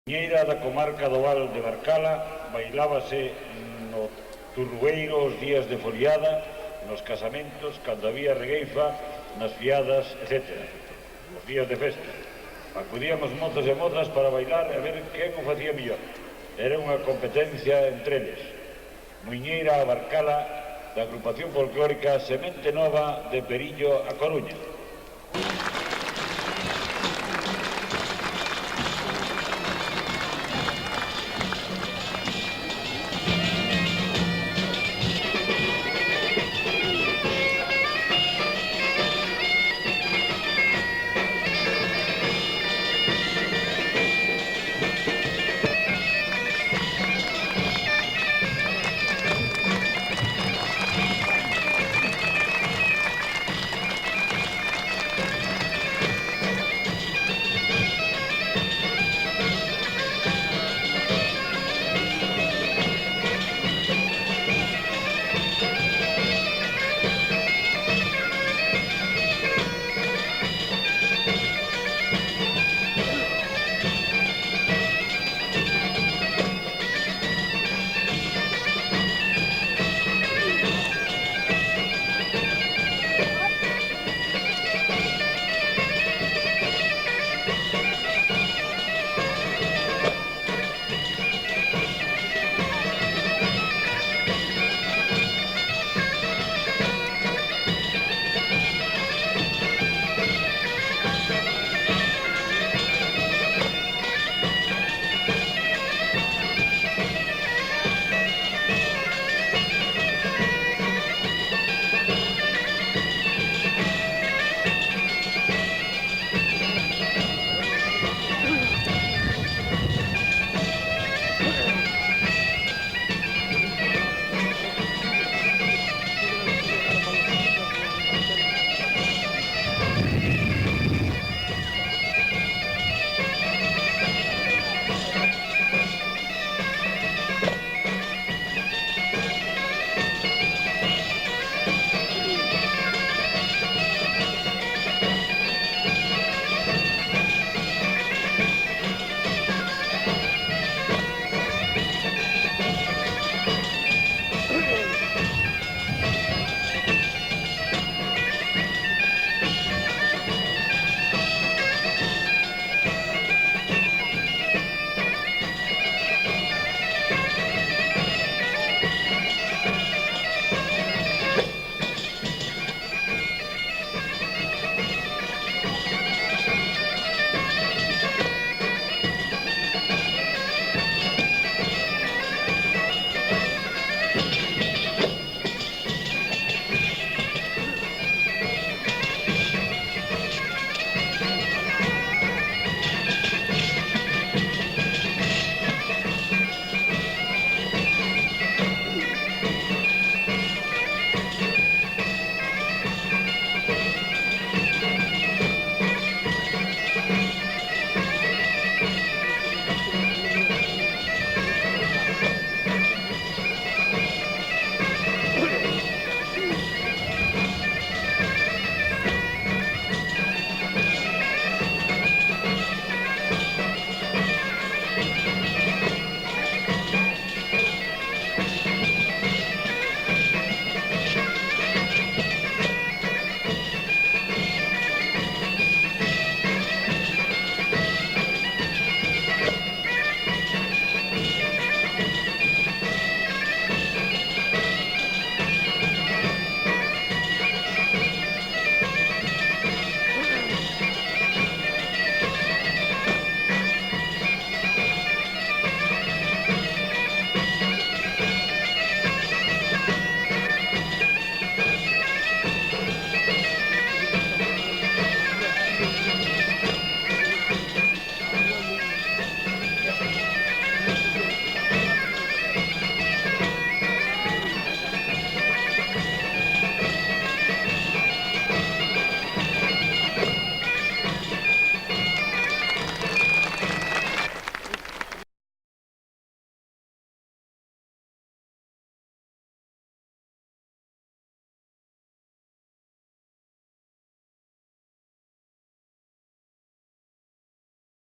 Muiñeira da comarca do Val de Barcala bailábase no Turrueiro os días de foliada, nos casamentos, cando había regueifa, nas fiadas, etc. Os días de festa. Acudían os mozos e mozas para bailar e ver quen o facía mellor. Era unha competencia entre eles. Muiñeira a Barcala, da agrupación folclórica Semente Nova de Perillo a Coruña.